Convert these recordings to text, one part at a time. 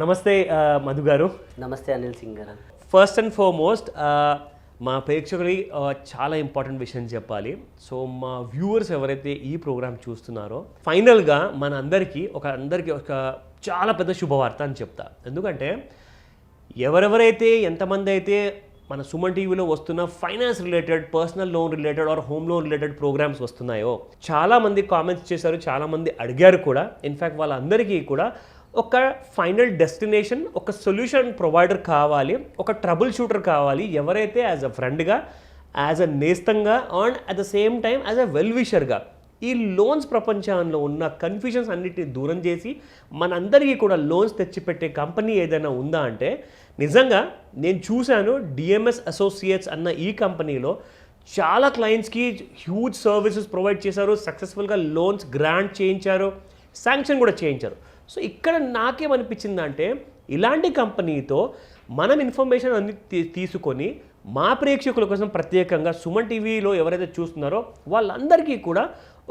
నమస్తే మధు గారు. నమస్తే అనిల్ సింగ్ గారు. ఫస్ట్ అండ్ ఫార్మోస్ట్ మా ప్రేక్షకులకి చాలా ఇంపార్టెంట్ విషయం చెప్పాలి. సో మా వ్యూవర్స్ ఎవరైతే ఈ ప్రోగ్రామ్ చూస్తున్నారో ఫైనల్గా అందరికీ ఒక చాలా పెద్ద శుభవార్త అని చెప్తా. ఎందుకంటే ఎవరెవరైతే ఎంతమంది అయితే మన సుమన్ టీవీలో వస్తున్న finance related, personal loan related or home loan related programmes వస్తున్నాయో చాలామంది కామెంట్స్ చేశారు, చాలామంది అడిగారు కూడా. ఇన్ఫ్యాక్ట్ వాళ్ళందరికీ కూడా ఒక ఫైనల్ డెస్టినేషన్, ఒక సొల్యూషన్ ప్రొవైడర్ కావాలి, ఒక ట్రబుల్ షూటర్ కావాలి. ఎవరైతే యాజ్ అ ఫ్రెండ్గా, యాజ్ అ నేస్తంగా and at the same time as a well విషర్గా ఈ లోన్స్ ప్రపంచంలో ఉన్న కన్ఫ్యూజన్స్ అన్నిటిని దూరం చేసి మనందరికీ కూడా లోన్స్ తెచ్చిపెట్టే కంపెనీ ఏదైనా ఉందా అంటే నిజంగా నేను చూశాను. డిఎంఎస్ అసోసియేట్స్ అన్న ఈ కంపెనీలో చాలా క్లయింట్స్కి హ్యూజ్ సర్వీసెస్ ప్రొవైడ్ చేశారు, సక్సెస్ఫుల్గా లోన్స్ గ్రాంట్ చేయించారు, శాంక్షన్ కూడా చేయించారు. సో ఇక్కడ నాకేమనిపించిందంటే ఇలాంటి కంపెనీతో మనం ఇన్ఫర్మేషన్ అన్ని తీసుకొని మా ప్రేక్షకుల కోసం ప్రత్యేకంగా సుమన్ టీవీలో ఎవరైతే చూస్తున్నారో వాళ్ళందరికీ కూడా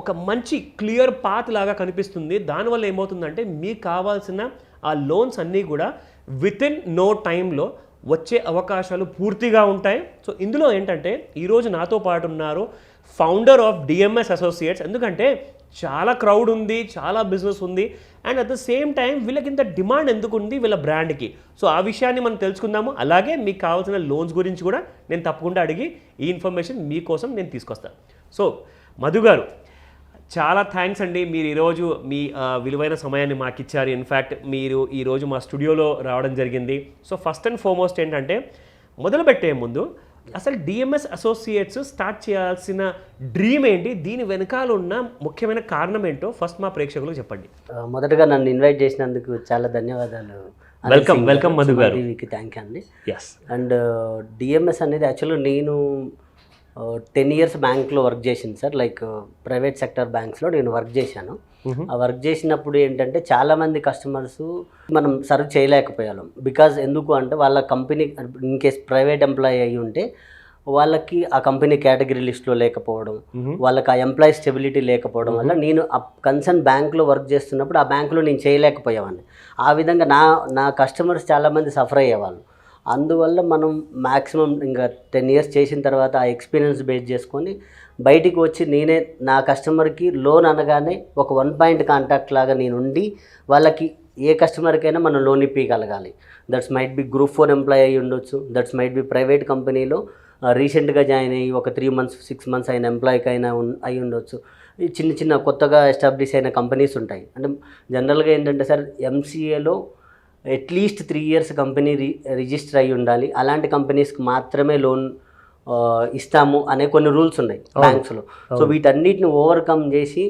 ఒక మంచి క్లియర్ పాత్ లాగా కనిపిస్తుంది. దానివల్ల ఏమవుతుందంటే మీకు కావాల్సిన ఆ లోన్స్ అన్నీ కూడా విత్ ఇన్ నో టైంలో వచ్చే అవకాశాలు పూర్తిగా ఉంటాయి. సో ఇందులో ఏంటంటే ఈరోజు నాతో పాటు ఉన్నారు ఫౌండర్ ఆఫ్ డిఎంఎస్ అసోసియేట్స్. ఎందుకంటే చాలా క్రౌడ్ ఉంది, చాలా బిజినెస్ ఉంది, and at the same time వీళ్ళకి ఇంత డిమాండ్ ఎందుకు ఉంది వీళ్ళ బ్రాండ్కి. సో ఆ విషయాన్ని మనం తెలుసుకుందాము. అలాగే మీకు కావాల్సిన లోన్స్ గురించి కూడా నేను తప్పకుండా అడిగి ఈ ఇన్ఫర్మేషన్ మీకోసం నేను తీసుకొస్తాను. సో మధు గారు, చాలా థ్యాంక్స్ అండి. మీరు ఈరోజు మీ విలువైన సమయాన్ని మాకు ఇచ్చారు. ఇన్ఫ్యాక్ట్ మీరు ఈరోజు మా స్టూడియోలో రావడం జరిగింది. సో ఫస్ట్ అండ్ ఫార్మోస్ట్ ఏంటంటే మొదలుపెట్టే ముందు అసలు డిఎంఎస్ అసోసియేట్స్ స్టార్ట్ చేయాల్సిన డ్రీమ్ ఏంటి, దీని వెనకాల ఉన్న ముఖ్యమైన కారణం ఏంటో ఫస్ట్ మా ప్రేక్షకులకు చెప్పండి. మొదటగా నన్ను ఇన్వైట్ చేసినందుకు చాలా ధన్యవాదాలు. వెల్కమ్ మధు గారు. థ్యాంక్ యూ అండి. ఎస్. అండ్ డిఎంఎస్ అనేది యాక్చువల్గా నేను 10 years బ్యాంక్లో వర్క్ చేసింది సార్. లైక్ ప్రైవేట్ సెక్టర్ బ్యాంక్స్లో నేను వర్క్ చేశాను. ఆ వర్క్ చేసినప్పుడు ఏంటంటే చాలామంది కస్టమర్స్ మనం సర్వ్ చేయలేకపోయాం. బికాజ్ ఎందుకు అంటే వాళ్ళ company in case private employee అయ్యి ఉంటే వాళ్ళకి ఆ కంపెనీ కేటగిరీ లిస్ట్లో లేకపోవడం, వాళ్ళకి ఆ ఎంప్లాయీ స్టెబిలిటీ లేకపోవడం వల్ల నేను ఆ కన్సర్న్ బ్యాంక్లో వర్క్ చేస్తున్నప్పుడు ఆ బ్యాంక్లో నేను చేయలేకపోయేవాడిని. ఆ విధంగా నా కస్టమర్స్ చాలామంది సఫర్ అయ్యేవాళ్ళు. అందువల్ల మనం మ్యాక్సిమం ఇంకా 10 years చేసిన తర్వాత ఆ ఎక్స్పీరియన్స్ బేస్ చేసుకొని బయటికి వచ్చి నేనే నా కస్టమర్కి లోన్ అనగానే ఒక 1 point కాంటాక్ట్ లాగా నేను ఉండి వాళ్ళకి ఏ కస్టమర్కైనా మనం లోన్ ఇప్పగలగాలి. That's might be Group 4 employee అయ్యి ఉండొచ్చు, దట్స్ మైట్ బి ప్రైవేట్ కంపెనీలో రీసెంట్గా జాయిన్ అయ్యి ఒక 3 months 6 months అయిన ఎంప్లాయీకి అయినా అయి ఉండొచ్చు. చిన్న కొత్తగా ఎస్టాబ్లిష్ అయిన కంపెనీస్ ఉంటాయి. అంటే జనరల్గా ఏంటంటే సార్ ఎంసీఏలో అట్లీస్ట్ 3 years కంపెనీ రిజిస్టర్ అయ్యి ఉండాలి. అలాంటి కంపెనీస్కి మాత్రమే లోన్ ఇస్తాము అనే కొన్ని రూల్స్ ఉన్నాయి బ్యాంక్స్లో. సో వీటన్నిటిని ఓవర్కమ్ చేసి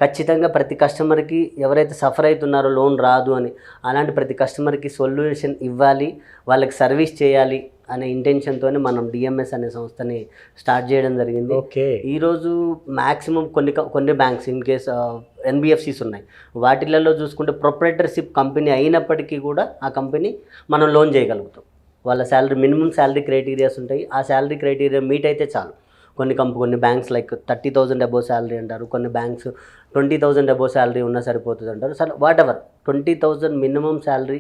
ఖచ్చితంగా ప్రతి కస్టమర్కి ఎవరైతే సఫర్ అవుతున్నారో లోన్ రాదు అని అలాంటి ప్రతి కస్టమర్కి సొల్యూషన్ ఇవ్వాలి, వాళ్ళకి సర్వీస్ చేయాలి అనే ఇంటెన్షన్తోనే మనం డిఎంఎస్ అనే సంస్థని స్టార్ట్ చేయడం జరిగింది. ఈరోజు మ్యాక్సిమం కొన్ని బ్యాంక్స్ ఇన్ కేస్ ఎన్బిఎఫ్సిస్ ఉన్నాయి, వాటిలలో చూసుకుంటే ప్రొప్రైటర్షిప్ కంపెనీ అయినప్పటికీ కూడా ఆ కంపెనీ మనం లోన్ చేయగలుగుతాం. వాళ్ళ మినిమం శాలరీ క్రైటీరియాస్ ఉంటాయి. ఆ శాలరీ క్రైటీరియా మీట్ అయితే చాలు. కొన్ని బ్యాంక్స్ లైక్ 30,000 అబోవ్ శాలరీ అంటారు, కొన్ని బ్యాంక్స్ 20,000 అబోవ్ శాలరీ ఉన్నా సరిపోతుంది అంటారు. సరే whatever 20,000 minimum salary,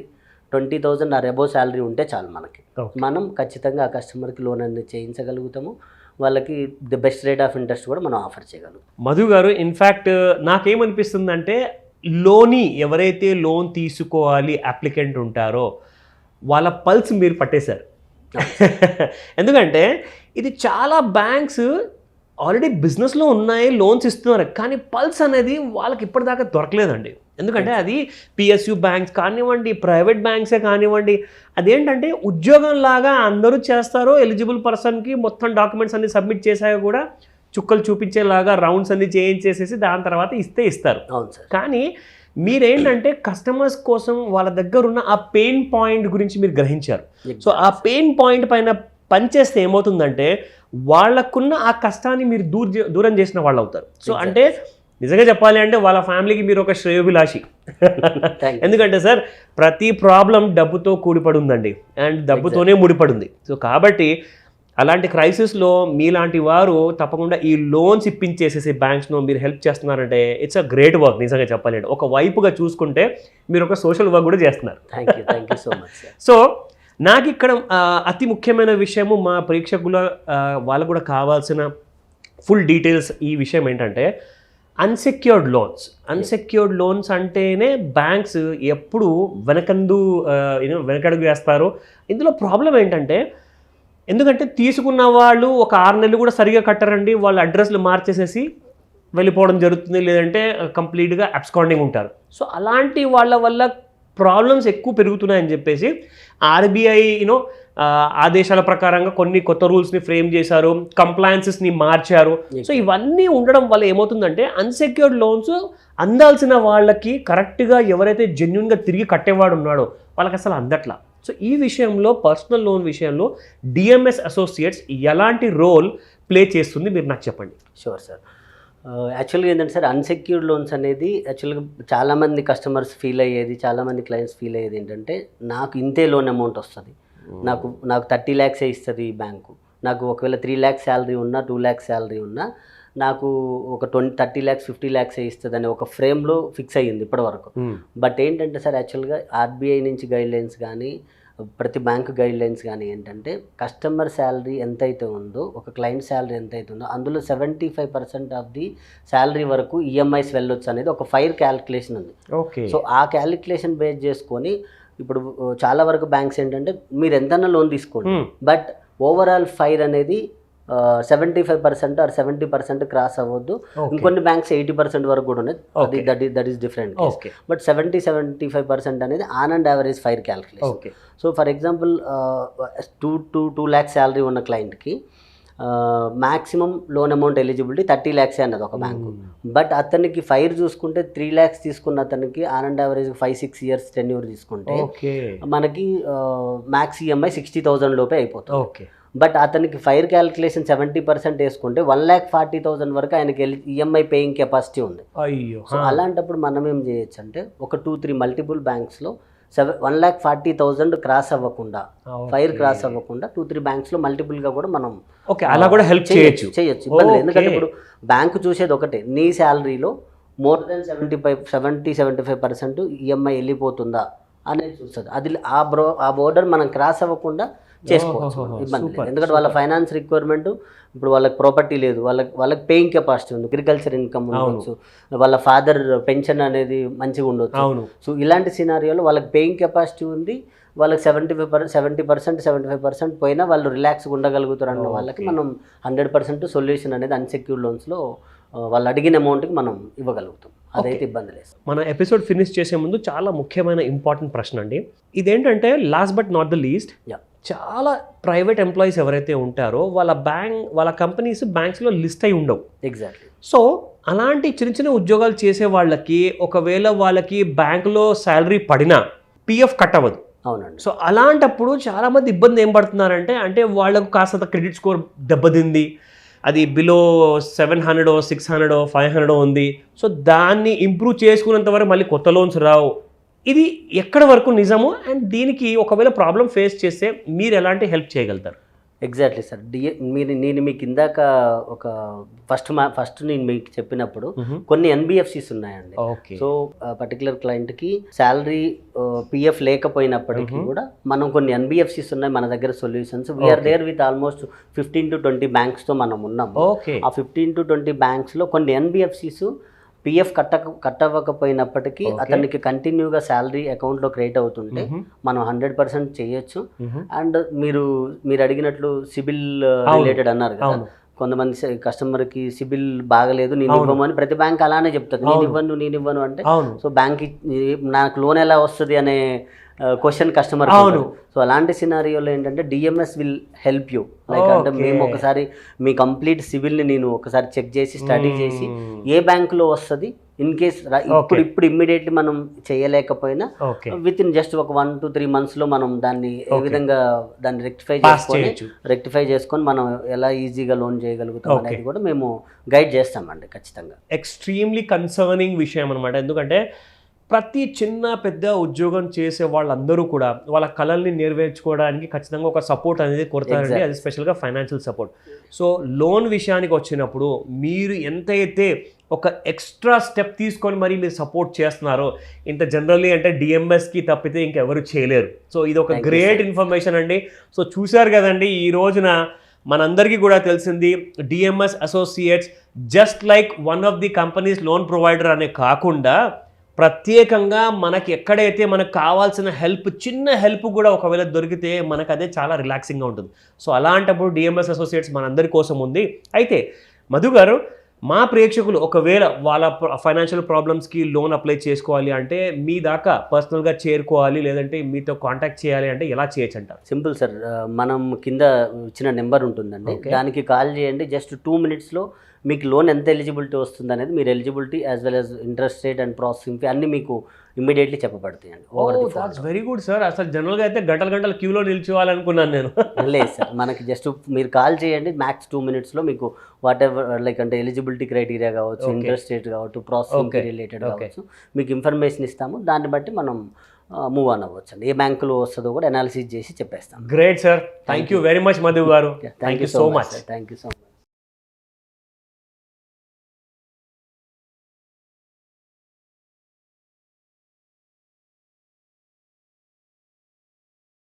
20,000 or above salary ఉంటే చాలు మనకి. మనం ఖచ్చితంగా ఆ కస్టమర్కి లోన్ అనేది చేయించగలుగుతాము. వాళ్ళకి the best rate of interest కూడా మనం ఆఫర్ చేయగలుగుతాం. మధు గారు, ఇన్ఫ్యాక్ట్ నాకేమనిపిస్తుందంటే ఎవరైతే లోన్ తీసుకోవాలి అప్లికెంట్ ఉంటారో వాళ్ళ పల్స్ మీరు పట్టేశారు. ఎందుకంటే ఇది చాలా బ్యాంక్స్ ఆల్రెడీ బిజినెస్లో ఉన్నాయి, లోన్స్ ఇస్తున్నారు, కానీ పల్స్ అనేది వాళ్ళకి ఇప్పటిదాకా దొరకలేదండి. ఎందుకంటే అది పిఎస్యు బ్యాంక్స్ కానివ్వండి, ప్రైవేట్ బ్యాంక్సే కానివ్వండి, అదేంటంటే ఉద్యోగంలాగా అందరూ చేస్తారు. ఎలిజిబుల్ పర్సన్కి మొత్తం డాక్యుమెంట్స్ అన్ని సబ్మిట్ చేశాక కూడా చుక్కలు చూపించేలాగా రౌండ్స్ అన్ని చేయించేసేసి దాని తర్వాత ఇస్తారు. కానీ మీరేంటంటే కస్టమర్స్ కోసం వాళ్ళ దగ్గర ఉన్న ఆ పెయిన్ పాయింట్ గురించి మీరు గ్రహించారు. సో ఆ పెయిన్ పాయింట్ పైన పనిచేస్తే ఏమవుతుందంటే వాళ్ళకున్న ఆ కష్టాన్ని మీరు దూరం చేసిన వాళ్ళు అవుతారు. సో అంటే నిజంగా చెప్పాలి అంటే వాళ్ళ ఫ్యామిలీకి మీరు ఒక శ్రేయోభిలాషి. ఎందుకంటే సార్ ప్రతి ప్రాబ్లం డబ్బుతో కూడిపడి ఉందండి, అండ్ డబ్బుతోనే ముడిపడి ఉంది. సో కాబట్టి అలాంటి క్రైసిస్లో మీలాంటి వారు తప్పకుండా ఈ లోన్స్ ఇప్పించేసేసి బ్యాంక్స్లో మీరు హెల్ప్ చేస్తున్నారంటే ఇట్స్ అ గ్రేట్ వర్క్ నిజంగా చెప్పాలంటే. ఒక వైపుగా చూసుకుంటే మీరు ఒక సోషల్ వర్క్ కూడా చేస్తున్నారు. Thank you so much. So నాకు ఇక్కడ అతి ముఖ్యమైన విషయము మా ప్రేక్షకుల వాళ్ళకు కూడా కావాల్సిన ఫుల్ డీటెయిల్స్ ఈ విషయం ఏంటంటే అన్సెక్యూర్డ్ లోన్స్ అంటేనే బ్యాంక్స్ ఎప్పుడు వెనకడుగు వేస్తారు. ఇందులో ప్రాబ్లం ఏంటంటే ఎందుకంటే తీసుకున్న వాళ్ళు ఒక 6 నెలలు కూడా సరిగా కట్టరండి, వాళ్ళ అడ్రస్లు మార్చేసేసి వెళ్ళిపోవడం జరుగుతుంది, లేదంటే కంప్లీట్గా అబ్స్కాండింగ్ ఉంటారు. సో అలాంటి వాళ్ళ వల్ల ప్రాబ్లమ్స్ ఎక్కువ పెరుగుతున్నాయని చెప్పేసి ఆర్బీఐ ఆదేశాల ప్రకారంగా కొన్ని కొత్త రూల్స్ని ఫ్రేమ్ చేశారు, కంప్లయన్సెస్ని మార్చారు. సో ఇవన్నీ ఉండడం వల్ల ఏమవుతుందంటే అన్సెక్యూర్డ్ లోన్స్ అందాల్సిన వాళ్ళకి కరెక్ట్గా ఎవరైతే జెన్యున్గా తిరిగి కట్టేవాడు ఉన్నాడో వాళ్ళకి అసలు అందట్లా. సో ఈ విషయంలో పర్సనల్ లోన్ విషయంలో డిఎంఎస్ అసోసియేట్స్ ఎలాంటి రోల్ ప్లే చేస్తుంది మీరు నాకు చెప్పండి. Sure sir. యాక్చువల్గా ఏంటంటే సార్ అన్సెక్యూర్డ్ లోన్స్ అనేది యాక్చువల్గా చాలామంది కస్టమర్స్ ఫీల్ అయ్యేది, చాలామంది క్లయింట్స్ ఫీల్ అయ్యేది ఏంటంటే నాకు ఇంతే లోన్ అమౌంట్ వస్తుంది, నాకు 30 lakhs ఇస్తుంది ఈ బ్యాంకు, నాకు ఒకవేళ 3 lakhs శాలరీ ఉన్నా 2 lakhs శాలరీ ఉన్నా నాకు ఒక 30 lakhs 50 lakhs ఇస్తుంది అనే ఒక ఫ్రేమ్లో ఫిక్స్ అయ్యింది ఇప్పటివరకు. బట్ ఏంటంటే సార్ యాక్చువల్గా ఆర్బీఐ నుంచి గైడ్లైన్స్ కానీ ప్రతి బ్యాంకు గైడ్లైన్స్ కానీ ఏంటంటే కస్టమర్ శాలరీ ఎంతైతే ఉందో, ఒక క్లయింట్ శాలరీ ఎంతైతే ఉందో అందులో 75% ఆఫ్ ది శాలరీ వరకు ఈఎంఐస్ వెళ్ళొచ్చు అనేది ఒక ఫైర్ క్యాలిక్యులేషన్ ఉంది. సో ఆ క్యాలిక్యులేషన్ బేస్ చేసుకొని ఇప్పుడు చాలా వరకు బ్యాంక్స్ ఏంటంటే మీరు ఎంతైనా లోన్ తీసుకోండి, బట్ ఓవరాల్ ఫైర్ అనేది 75% ఆర్ 70% క్రాస్ అవ్వద్దు. ఇంకొన్ని బ్యాంక్స్ 80% వరకు కూడా ఉన్నాయి, దట్ ఈస్ డిఫరెంట్. బట్ 70-75% అనేది on and average FOIR calculation. So for example 2 lakhs salary ఉన్న క్లయింట్కి maximum loan amount eligibility 30 lakhs అన్నది ఒక బ్యాంకు. బట్ అతనికి ఫైర్ చూసుకుంటే 3 lakhs తీసుకున్న అతనికి on and average 5-6 years tenure తీసుకుంటే మనకి మ్యాక్స్ ఈఎంఐ 60,000 లోపే అయిపోతుంది. బట్ అతనికి ఫైర్ క్యాలిక్యులేషన్ 70% వేసుకుంటే 1,40,000 వరకు ఆయనకి ఈఎంఐ పేయింగ్ కెపాసిటీ ఉంది. సో అలాంటప్పుడు మనం ఏం చేయొచ్చు అంటే ఒక 2-3 మల్టిపుల్ బ్యాంక్స్లో 1,40,000 క్రాస్ అవ్వకుండా, ఫైర్ క్రాస్ అవ్వకుండా 2-3 బ్యాంక్స్లో మల్టిపుల్గా కూడా మనం అలా కూడా హెల్ప్ చేయొచ్చు. ఇబ్బంది లేదు. ఎందుకంటే ఇప్పుడు బ్యాంకు చూసేది ఒకటే, నీ శాలరీలో మోర్ దెన్ 70-75% ఈఎంఐ వెళ్ళిపోతుందా అనేది చూస్తుంది. అది ఆ బోర్డర్ మనం క్రాస్ అవ్వకుండా చేసుకోవచ్చు, ఇబ్బంది లేదు. ఎందుకంటే వాళ్ళ ఫైనాన్స్ రిక్వైర్మెంట్ ఇప్పుడు వాళ్ళకి ప్రాపర్టీ లేదు, వాళ్ళకి పేయింగ్ కెపాసిటీ ఉంది, అగ్రికల్చర్ ఇన్కమ్ ఉండొచ్చు, వాళ్ళ ఫాదర్ పెన్షన్ అనేది మంచిగా ఉండొచ్చు. సో ఇలాంటి సినారియోలో వాళ్ళకి పేయింగ్ కెపాసిటీ ఉంది, వాళ్ళకి 70-75% పోయినా వాళ్ళు రిలాక్స్గా ఉండగలుగుతారు అన్న వాళ్ళకి మనం 100% సొల్యూషన్ అనేది అన్సెక్యూర్డ్ లోన్స్లో వాళ్ళు అడిగిన అమౌంట్కి మనం ఇవ్వగలుగుతాం. అదైతే ఇబ్బంది లేదు. మన ఎపిసోడ్ ఫినిష్ చేసే ముందు చాలా ముఖ్యమైన ఇంపార్టెంట్ ప్రశ్న అండి. ఇదేంటంటే last but not the least, చాలా ప్రైవేట్ ఎంప్లాయీస్ ఎవరైతే ఉంటారో వాళ్ళ కంపెనీస్ బ్యాంక్స్లో లిస్ట్ అయి ఉండవు. ఎగ్జాక్ట్లీ. సో అలాంటి చిన్న చిన్న ఉద్యోగాలు చేసే వాళ్ళకి ఒకవేళ వాళ్ళకి బ్యాంకులో శాలరీ పడినా పిఎఫ్ కట్ అవ్వదు. అవునండి. సో అలాంటప్పుడు చాలామంది ఇబ్బంది ఏం పడుతున్నారంటే అంటే వాళ్ళకు కాస్త క్రెడిట్ స్కోర్ దెబ్బతింది, అది బిలో 700 600 500 ఉంది. సో దాన్ని ఇంప్రూవ్ చేసుకున్నంత వరకు మళ్ళీ కొత్త లోన్స్ రావు. ఇది ఎక్కడ వరకు నిజము, అండ్ దీనికి ఒకవేళ ప్రాబ్లం ఫేస్ చేస్తే మీరు ఎలాంటి హెల్ప్ చేయగలుగుతారు? Exactly sir. నేను మీకు ఇందాక ఒక ఫస్ట్ నేను మీకు చెప్పినప్పుడు కొన్ని ఎన్బిఎఫ్సిస్ ఉన్నాయండి. సో పర్టికులర్ క్లయింట్కి శాలరీ పిఎఫ్ లేకపోయినప్పటికీ కూడా మనం కొన్ని ఎన్బిఎఫ్సిస్ ఉన్నాయి మన దగ్గర solutions. We are there with almost 15-20 బ్యాంక్స్తో మనం ఉన్నాము. ఆ 15-20 బ్యాంక్స్లో కొన్ని ఎన్బిఎఫ్సిస్ పిఎఫ్ కట్టవ్వకపోయినప్పటికీ అతనికి కంటిన్యూగా శాలరీ అకౌంట్లో క్రియేట్ అవుతుంటే మనం 100% చేయొచ్చు. అండ్ మీరు అడిగినట్లు సిబిల్ రిలేటెడ్ అన్నారు కదా, కొంతమంది కస్టమర్కి సిబిల్ బాగలేదు నేను ఇవ్వము అని ప్రతి బ్యాంక్ అలానే చెప్తుంది, నేను ఇవ్వను అంటే. సో బ్యాంక్ నాకు లోన్ ఎలా వస్తుంది అనే క్వశ్చన్ కస్టమర్. సో అలాంటి సినారియోలో ఏంటంటే DMs will help you. Like అంటే మేము ఒకసారి మీ కంప్లీట్ సివిల్ని నేను ఒకసారి చెక్ చేసి స్టడీ చేసి ఏ బ్యాంకులో వస్తుంది, ఇన్ కేస్ ఇప్పుడు ఇమ్మీడియట్లీ మనం చేయలేకపోయినా విత్ ఇన్ జస్ట్ ఒక 1-3 monthsలో మనం దాన్ని ఏ విధంగా దాన్ని రెక్టిఫై చేసుకొని మనం ఎలా ఈజీగా లోన్ చేయగలుగుతాం అనేది కూడా మేము గైడ్ చేస్తామండి ఖచ్చితంగా. ఎక్స్ట్రీమ్లీ కన్సర్నింగ్ విషయం అనమాట. ఎందుకంటే ప్రతి చిన్న పెద్ద ఉద్యోగం చేసే వాళ్ళందరూ కూడా వాళ్ళ కళల్ని నెరవేర్చుకోవడానికి ఖచ్చితంగా ఒక సపోర్ట్ అనేది కొడతారండి. అది స్పెషల్గా ఫైనాన్షియల్ సపోర్ట్. సో లోన్ విషయానికి వచ్చినప్పుడు మీరు ఎంతైతే ఒక ఎక్స్ట్రా స్టెప్ తీసుకొని మరి మీరు సపోర్ట్ చేస్తున్నారో, ఇంత జనరల్లీ అంటే డిఎంఎస్కి తప్పితే ఇంకెవరు చేయలేరు. సో ఇది ఒక గ్రేట్ ఇన్ఫర్మేషన్ అండి. సో చూశారు కదండి, ఈ రోజున మనందరికీ కూడా తెలిసింది DMs associates just like one of the companies loan provider అనే కాకుండా ప్రత్యేకంగా మనకి ఎక్కడైతే మనకు కావాల్సిన హెల్ప్, చిన్న హెల్ప్ కూడా ఒకవేళ దొరికితే మనకు అదే చాలా రిలాక్సింగ్గా ఉంటుంది. సో అలాంటప్పుడు డిఎంఎస్ అసోసియేట్స్ మనందరి కోసం ఉంది. అయితే మధు గారు, మా ప్రేక్షకులు ఒకవేళ వాళ్ళ ఫైనాన్షియల్ ప్రాబ్లమ్స్కి లోన్ అప్లై చేసుకోవాలి అంటే మీ దాకా పర్సనల్గా చేరుకోవాలి, లేదంటే మీతో కాంటాక్ట్ చేయాలి అంటే ఎలా చేయొచ్చు అంటారు? సింపుల్ సార్, మనం కింద ఇచ్చిన నెంబర్ ఉంటుందండి, దానికి కాల్ చేయండి. జస్ట్ 2 minutesలో మీకు లోన్ ఎంత ఎలిజిబిలిటీ వస్తుంది అనేది, మీరు eligibility as well as interest rate and processing fee అన్నీ మీకు ఇమ్మీడియట్లీ చెప్పబడతాయండి. That's very good sir. అసలు జనరల్గా అయితే గంటల క్యూలో నిల్చోవాలనుకున్నాను నేను. లేదు సార్, మనకి జస్ట్ మీరు కాల్ చేయండి, మ్యాక్స్ 2 minutesలో మీకు వాట్ ఎవర్ లైక్ అంటే ఎలిజిబిలిటీ క్రైటీరియా కావచ్చు, ఇంట్రెస్ట్ రేట్ కావచ్చు, ప్రాసెసింగ్ రిలేటెడ్ కావచ్చు, మీకు ఇన్ఫర్మేషన్ ఇస్తాము. దాన్ని బట్టి మనం మూవ్ ఆన్ అవ్వచ్చు అండి. ఏ బ్యాంకులో వస్తుందో కూడా అనాలిసిస్ చేసి చెప్పేస్తాం. Great sir, thank you very much Madhu గారు. Thank you so much. Thank you so much.